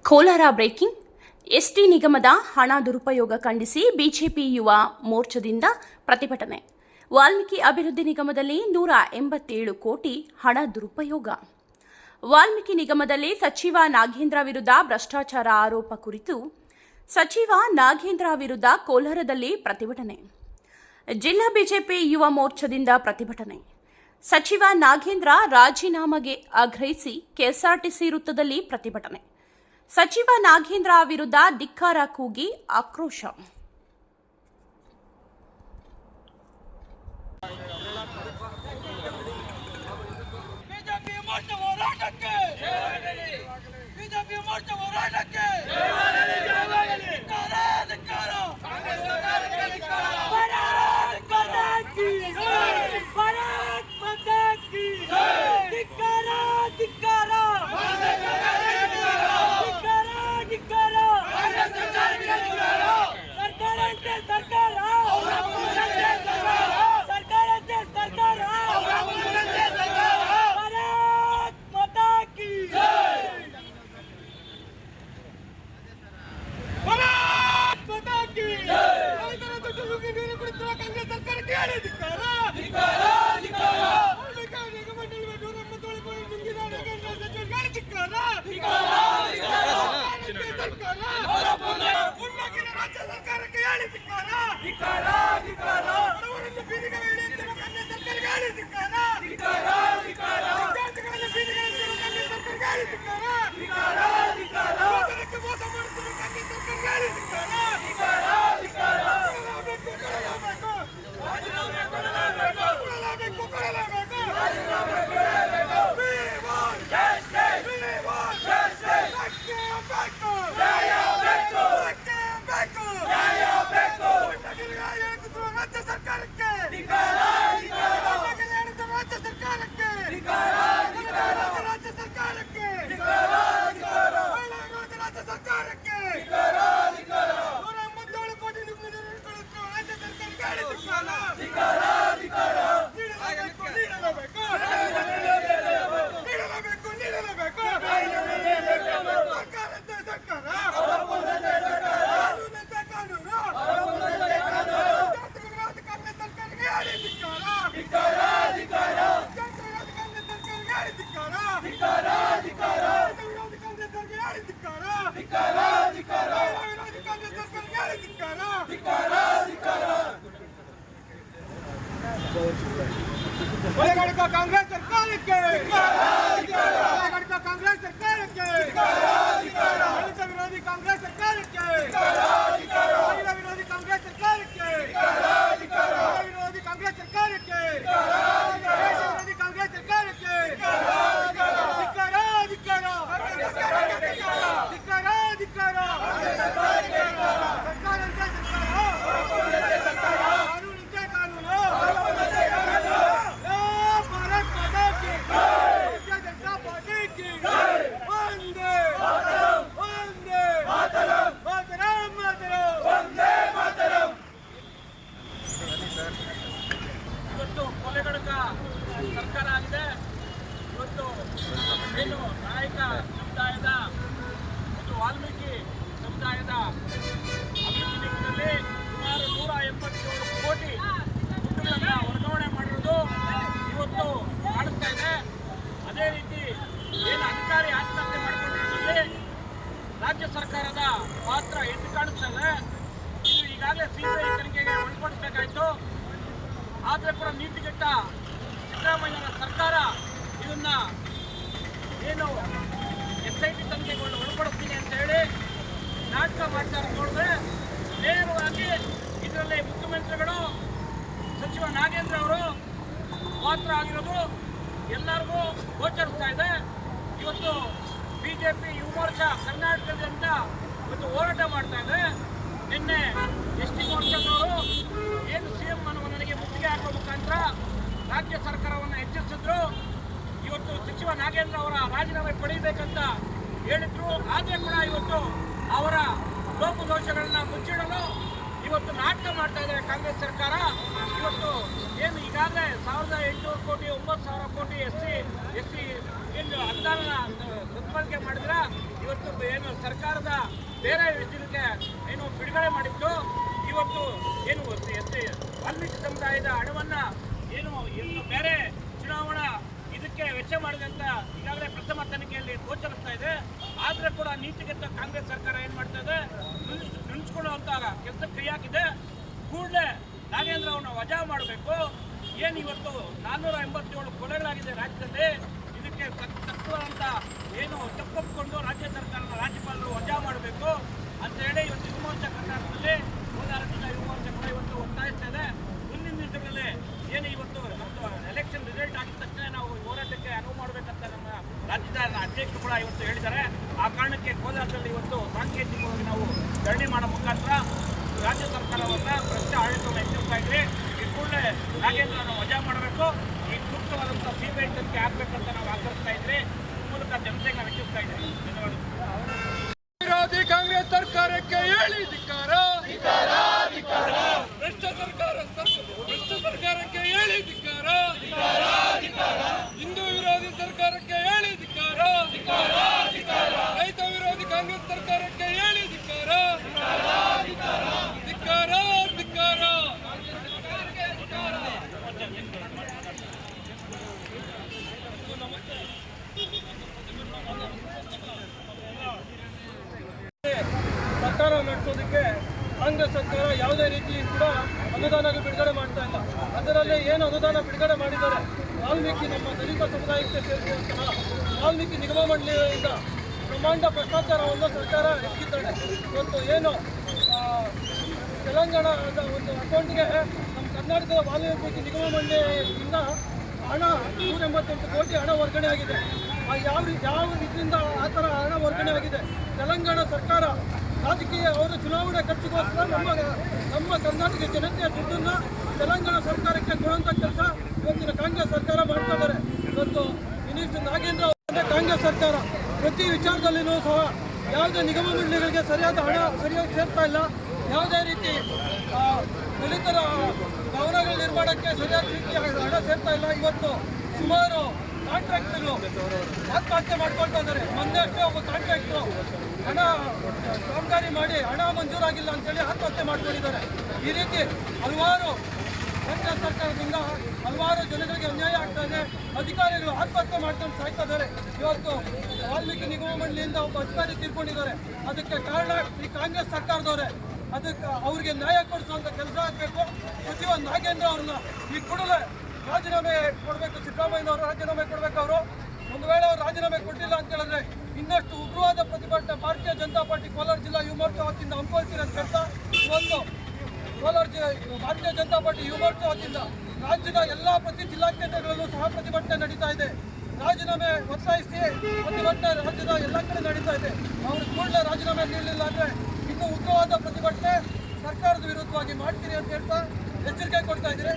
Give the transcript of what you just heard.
Kolar breaking. ST ನಿಗಮದ ಹಣ ದುರುಪಯೋಗ ಖಂಡಿಸಿ ಬಿಜೆಪಿ ಯುವ ಮೋರ್ಚಾದಿಂದ ಪ್ರತಿಭಟನೆ. ವಾಲ್ಮೀಕಿ ಅಭಿವೃದ್ಧಿ ನಿಗಮದಲ್ಲಿ 187 ಕೋಟಿ ಹಣ ದುರುಪಯೋಗ. ವಾಲ್ಮೀಕಿ ನಿಗಮದಲ್ಲಿ ಸಚಿವ ನಾಗೇಂದ್ರ ವಿರುದ್ಧ ಭ್ರಷ್ಟಾಚಾರ ಆರೋಪ ಕುರಿತು ಸಚಿವ ನಾಗೇಂದ್ರ ವಿರುದ್ಧ ಕೋಲಾರದಲ್ಲಿ ಪ್ರತಿಭಟನೆ. ಜಿಲ್ಲಾ ಬಿಜೆಪಿ ಯುವ ಮೋರ್ಚಾದಿಂದ ಪ್ರತಿಭಟನೆ. ಸಚಿವ ನಾಗೇಂದ್ರ ರಾಜೀನಾಮೆಗೆ ಆಗ್ರಹಿಸಿ ಕೆಎಸ್ಆರ್ಟಿಸಿ ವೃತ್ತದಲ್ಲಿ ಪ್ರತಿಭಟನೆ. ಸಚಿವ ನಾಗೇಂದ್ರ ವಿರುದ್ಧ ಧಿಕ್ಕಾರ ಕೂಗಿ ಆಕ್ರೋಶ. कांग्रेस सरकार के कांग्रेस सरकार के दलित विरोधी कांग्रेस सरकार के महिला विरोधी कांग्रेस सरकार के विरोधी कांग्रेस सरकार के देश विरोधी कांग्रेस सरकार के ಸರ್ಕಾರ ಆಗಿದೆ. ಇವತ್ತು ಏನು ನಾಯಕ ಸಮುದಾಯದ ಮತ್ತು ವಾಲ್ಮೀಕಿ ಸಮುದಾಯದ ಅಭಿವೃದ್ಧಿ ನಿಗಮದಲ್ಲಿ ಸುಮಾರು 187 ಕೋಟಿ ದುಡ್ಡುಗಳನ್ನು ವರ್ಗಾವಣೆ ಮಾಡಿರೋದು ಇವತ್ತು ಕಾಣಿಸ್ತಾ ಇದೆ. ಅದೇ ರೀತಿ ಏನು ಅಧಿಕಾರಿ ಆತ್ಮಹತ್ಯೆ ಮಾಡಿಕೊಂಡಿರೋದ್ರಲ್ಲಿ ರಾಜ್ಯ ಸರ್ಕಾರದ ಪಾತ್ರ ಎದ್ದು ಕಾಣಿಸ್ತಾ ಇದೆ. ಇದು ಈಗಾಗಲೇ ಸಿಬಿಐ ತನಿಖೆಗೆ ಒಳಪಡಿಸಬೇಕಾಯಿತು. ಆದರೆ ಕೂಡ ನೀತಿಗೆಟ್ಟ ಸಿದ್ದರಾಮಯ್ಯನ ಸರ್ಕಾರ ಇದನ್ನ ಏನು SIT ತನಿಖೆಗೆ ಒಳಪಡಿಸ್ತೀನಿ ಅಂತ ಹೇಳಿ ನಾಟಕ ಮಾಡ್ತಾರೆ. ನೋಡಿದ್ರೆ ನೇರವಾಗಿ ಇದರಲ್ಲಿ ಮುಖ್ಯಮಂತ್ರಿಗಳು ಸಚಿವ ನಾಗೇಂದ್ರ ಅವರು ಪಾತ್ರ ಆಗಿರೋದು ಎಲ್ಲರಿಗೂ ಗೋಚರಿಸ್ತಾ ಇದೆ. ಇವತ್ತು ಬಿಜೆಪಿ ಯುವ ಮೋರ್ಚಾ ಕರ್ನಾಟಕದಿಂದ ಇವತ್ತು ಹೋರಾಟ ಮಾಡ್ತಾ ಇದೆ. ನಿನ್ನೆ ST ಮೋರ್ಚಾದವರು ಏನು CM ನನಗೆ ಮುತ್ತಿಗೆ ಹಾಕುವ ಮುಖಾಂತರ ರಾಜ್ಯ ಸರ್ಕಾರವನ್ನು ಎಚ್ಚರಿಸಿದ್ರು. ಇವತ್ತು ಸಚಿವ ನಾಗೇಂದ್ರ ಅವರ ರಾಜೀನಾಮೆ ಪಡೆಯಬೇಕಂತ ಹೇಳಿದ್ರು. ಆದರೆ ಕೂಡ ಇವತ್ತು ಅವರ ಲೋಪದೋಷಗಳನ್ನ ಮುಚ್ಚಿಡಲು ಇವತ್ತು ನಾಟಕ ಮಾಡ್ತಾ ಇದ್ದಾರೆ ಕಾಂಗ್ರೆಸ್ ಸರ್ಕಾರ. ಇವತ್ತು ಏನು ಈಗಾಗಲೇ 1800 ಕೋಟಿ 9000 ಕೋಟಿ SC ಏನು ಅನುದಾನ ಮನವರಿಕೆ ಮಾಡಿದ್ರ ಇವತ್ತು ಏನು ಸರ್ಕಾರದ ಬೇರೆ ಇದಕ್ಕೆ ಏನು ಬಿಡುಗಡೆ ಮಾಡಿದ್ದು ಇವತ್ತು ಏನು ವಾಲ್ಮೀಕಿ ಸಮುದಾಯದ ಹಣವನ್ನ ಏನು ಬೇರೆ ಚುನಾವಣಾ ಇದಕ್ಕೆ ವೆಚ್ಚ ಮಾಡಿದೆ ಅಂತ ಈಗಾಗಲೇ ಪ್ರಥಮ ತನಿಖೆಯಲ್ಲಿ ಗೋಚರಿಸ್ತಾ ಇದೆ. ಆದ್ರೆ ಕೂಡ ನೀತಿಗೆಟ್ಟ ಕಾಂಗ್ರೆಸ್ ಸರ್ಕಾರ ಏನ್ ಮಾಡ್ತಾ ಇದೆ, ನುಣಿಸ್ಕೊಳ್ಳುವಂತ ಕೆಲಸಕ್ಕೆ ಕೈ ಹಾಕಿದೆ. ಕೂಡಲೇ ನಾಗೇಂದ್ರ ಅವನ್ನ ವಜಾ ಮಾಡಬೇಕು. ಏನು ಇವತ್ತು 487 ಕೊಲೆಗಳಾಗಿದೆ ರಾಜ್ಯದಲ್ಲಿ, ಇದಕ್ಕೆ ತಕ್ಕಂತ ಏನು ತಪ್ಪೊಪ್ಪಿಕೊಂಡು ರಾಜ್ಯ ಸರ್ಕಾರದ ರಾಜ್ಯಪಾಲರು ವಜಾ ಮಾಡಬೇಕು ಅಂತ ಹೇಳಿ ಇವತ್ತು ಯುವ ಮೋರ್ಚಾ ಕರ್ನಾಟಕದಲ್ಲಿ ಕೋಲಾರ ಜಿಲ್ಲಾ ಯುವ ಮೋರ್ಚಾ ಕೂಡ ಇವತ್ತು ಒತ್ತಾಯಿಸ್ತಾ ಇದೆ. ಮುಂದಿನ ದಿವಸಗಳಲ್ಲಿ ಏನು ಇವತ್ತು ಎಲೆಕ್ಷನ್ ರಿಸಲ್ಟ್ ಆಗಿದ ತಕ್ಷಣ ನಾವು ಹೋರಾಟಕ್ಕೆ ಅನುವು ಮಾಡಬೇಕಂತ ನಮ್ಮ ರಾಜ್ಯದ ಅಧ್ಯಕ್ಷರು ಕೂಡ ಇವತ್ತು ಹೇಳಿದ್ದಾರೆ. ಆ ಕಾರಣಕ್ಕೆ ಕೋಲಾರದಲ್ಲಿ ಇವತ್ತು ಸಾಂಕೇತಿಕವಾಗಿ ನಾವು ಧರಣಿ ಮಾಡೋ ಮುಖಾಂತರ ರಾಜ್ಯ ಸರ್ಕಾರವನ್ನ ಭ್ರಷ್ಟ ಆಡಳಿತವನ್ನು ಎಚ್ಚರಿಸ್ತಾ ಇದ್ವಿ. ಈ ಕೂಡಲೇ ನಾಗೇಂದ್ರನ ವಜಾ ಮಾಡಬೇಕು, ಈ ಸೂಕ್ತವಾದಂಥ ಸಿಬಿಐ ತನಿಖೆ ಆಗ್ಬೇಕಂತ ನಾವು ಆಗ್ರಹಿಸ್ತಾ ಇದ್ವಿ. ಈ ಮೂಲಕ ಜನತೆಗೆ ನಾವು ಎಚ್ಚರಿಸ್ತಾ ಇದ್ವಿ. ಧನ್ಯವಾದ. ವಿರೋಧಿ ಕಾಂಗ್ರೆಸ್ ಸರ್ಕಾರಕ್ಕೆ ಹೇಳಿ ಧಿಕ್ಕಾರ, ಭ್ರಷ್ಟ ಸರ್ಕಾರಕ್ಕೆ ಹೇಳಿ ಧಿಕ್ಕಾರ, ಹಿಂದೂ ವಿರೋಧಿ ಸರ್ಕಾರಕ್ಕೆ ಹೇಳಿ ಧಿಕ್ಕಾರ, ರೈತ ವಿರೋಧಿ ಕಾಂಗ್ರೆಸ್ ಸರ್ಕಾರಕ್ಕೆ ಹೇಳಿ ಧಿಕ್ಕಾರ, ಧಿಕ್ಕಾರ ಧಿಕ್ಕಾರ. ಸರ್ಕಾರ ನಡೆಸೋದಕ್ಕೆ ಕಾಂಗ್ರೆಸ್ ಸರ್ಕಾರ ಯಾವುದೇ ರೀತಿ ಕೂಡ ಅನುದಾನಗಳು ಬಿಡುಗಡೆ ಮಾಡ್ತಾ ಇಲ್ಲ. ಅದರಲ್ಲಿ ಏನು ಅನುದಾನ ಬಿಡುಗಡೆ ಮಾಡಿದ್ದಾರೆ, ವಾಲ್ಮೀಕಿ ನಮ್ಮ ದಲಿತ ಸಮುದಾಯಕ್ಕೆ ಸೇರಿದಂತಹ ವಾಲ್ಮೀಕಿ ನಿಗಮ ಮಂಡಳಿಯಿಂದ ಬ್ರಹ್ಮಾಂಡ ಭ್ರಷ್ಟಾಚಾರವನ್ನು ಸರ್ಕಾರ ಎಸಗಿದ್ದಾಳೆ. ಇವತ್ತು ಏನು ತೆಲಂಗಾಣದ ಒಂದು ಅಕೌಂಟ್ಗೆ ನಮ್ಮ ಕರ್ನಾಟಕದ ವಾಲ್ಮೀಕಿ ನಿಗಮ ಮಂಡಳಿಯಿಂದ ಹಣ 188 ಕೋಟಿ ಹಣ ವರ್ಗಾವಣೆ ಆಗಿದೆ. ಯಾವ ರೀತಿಯಿಂದ ಆ ಥರ ಹಣ ವರ್ಗಾವಣೆ ಆಗಿದೆ? ತೆಲಂಗಾಣ ಸರ್ಕಾರ ರಾಜಕೀಯ ಅವರ ಚುನಾವಣಾ ಖರ್ಚಿಗೋಸ್ಕರ ನಮ್ಮ ಕರ್ನಾಟಕ ಜನತೆಯ ದುಡ್ಡನ್ನು ತೆಲಂಗಾಣ ಸರ್ಕಾರಕ್ಕೆ ಕೊಡುವಂಥ ಕೆಲಸ ಇವತ್ತಿನ ಕಾಂಗ್ರೆಸ್ ಸರ್ಕಾರ ಮಾಡ್ತಾ ಇದ್ದಾರೆ. ಇವತ್ತು ಮಿನಿಸ್ಟರ್ ನಾಗೇಂದ್ರ ಅವರೇ ಕಾಂಗ್ರೆಸ್ ಸರ್ಕಾರ ಪ್ರತಿ ವಿಚಾರದಲ್ಲಿನೂ ಸಹ ಯಾವುದೇ ನಿಗಮ ಮಂಡಳಿಗಳಿಗೆ ಸರಿಯಾಗಿ ಸೇರ್ತಾ ಇಲ್ಲ. ಯಾವುದೇ ರೀತಿ ದಲಿತರ ಭವನಗಳ ನಿರ್ಮಾಣಕ್ಕೆ ಸರಿಯಾದ ರೀತಿ ಹಣ ಸೇರ್ತಾ ಇಲ್ಲ. ಇವತ್ತು ಸುಮಾರು ಕಾಂಟ್ರಾಕ್ಟ್ಗಳು ಆತ್ಮಹತ್ಯೆ ಮಾಡ್ಕೊಳ್ತಾ ಇದ್ದಾರೆ. ಮೊನ್ನೆ ಅಷ್ಟೇ ಒಬ್ಬ ಕಾಂಟ್ರಾಕ್ಟ್ರು ಕಾಮಗಾರಿ ಮಾಡಿ ಹಣ ಮಂಜೂರಾಗಿಲ್ಲ ಅಂತೇಳಿ ಆತ್ಮಹತ್ಯೆ ಮಾಡ್ಕೊಂಡಿದ್ದಾರೆ. ಈ ರೀತಿ ಹಲವಾರು ಕೇಂದ್ರ ಸರ್ಕಾರದಿಂದ ಹಲವಾರು ಜನಗಳಿಗೆ ಅನ್ಯಾಯ ಆಗ್ತಾ ಇದೆ. ಅಧಿಕಾರಿಗಳು ಆತ್ಮಹತ್ಯೆ ಮಾಡ್ಕೊಂಡು ಸಾಯ್ತಾ ಇದ್ದಾರೆ. ಇವತ್ತು ವಾಲ್ಮೀಕಿ ನಿಗಮ ಮಂಡಳಿಯಿಂದ ಒಬ್ಬ ಅಧಿಕಾರಿ ತೀರ್ಕೊಂಡಿದ್ದಾರೆ. ಅದಕ್ಕೆ ಕಾರಣ ಈ ಕಾಂಗ್ರೆಸ್ ಸರ್ಕಾರದವರೇ. ಅದಕ್ಕೆ ಅವ್ರಿಗೆ ನ್ಯಾಯ ಕೊಡಿಸುವಂಥ ಕೆಲಸ ಆಗಬೇಕು. ಸಚಿವ ನಾಗೇಂದ್ರ ಅವ್ರನ್ನ ಈ ಕೂಡಲೇ ರಾಜೀನಾಮೆ ಕೊಡಬೇಕು. ಸಿದ್ದರಾಮಯ್ಯನವರು ರಾಜೀನಾಮೆ ಕೊಡಬೇಕು. ಅವರು ಒಂದು ವೇಳೆ ಅವರು ರಾಜೀನಾಮೆ ಕೊಟ್ಟಿಲ್ಲ ಅಂತ ಹೇಳಿದ್ರೆ ಇನ್ನಷ್ಟು ಉಗ್ರವಾದ ಪ್ರತಿಭಟನೆ ಭಾರತೀಯ ಜನತಾ ಪಾರ್ಟಿ ಕೋಲಾರ ಜಿಲ್ಲಾ ಯುವ ಮೋರ್ಚಾ ವತಿಯಿಂದ ಹಮ್ಮಿಕೊಳ್ತೀರಿ ಅಂತ ಹೇಳ್ತಾ ಇವತ್ತು ಕೋಲಾರ ಭಾರತೀಯ ಜನತಾ ಪಾರ್ಟಿ ಯುವ ಮೋರ್ಚಾ ವತಿಯಿಂದ ರಾಜ್ಯದ ಎಲ್ಲ ಪ್ರತಿ ಜಿಲ್ಲಾ ಕೇಂದ್ರಗಳಲ್ಲೂ ಸಹ ಪ್ರತಿಭಟನೆ ನಡೀತಾ ಇದೆ. ರಾಜೀನಾಮೆ ಒತ್ತಾಯಿಸಿ ಪ್ರತಿಭಟನೆ ರಾಜ್ಯದ ಎಲ್ಲ ಕಡೆ ನಡೀತಾ ಇದೆ. ಅವರು ಕೂಡಲೇ ರಾಜೀನಾಮೆ ನೀಡಲಿಲ್ಲ ಅಂದರೆ ಇನ್ನೂ ಉಗ್ರವಾದ ಪ್ರತಿಭಟನೆ ಸರ್ಕಾರದ ವಿರುದ್ಧವಾಗಿ ಮಾಡ್ತೀರಿ ಅಂತ ಹೇಳ್ತಾ ಎಚ್ಚರಿಕೆ ಕೊಡ್ತಾ ಇದ್ದೀರಿ.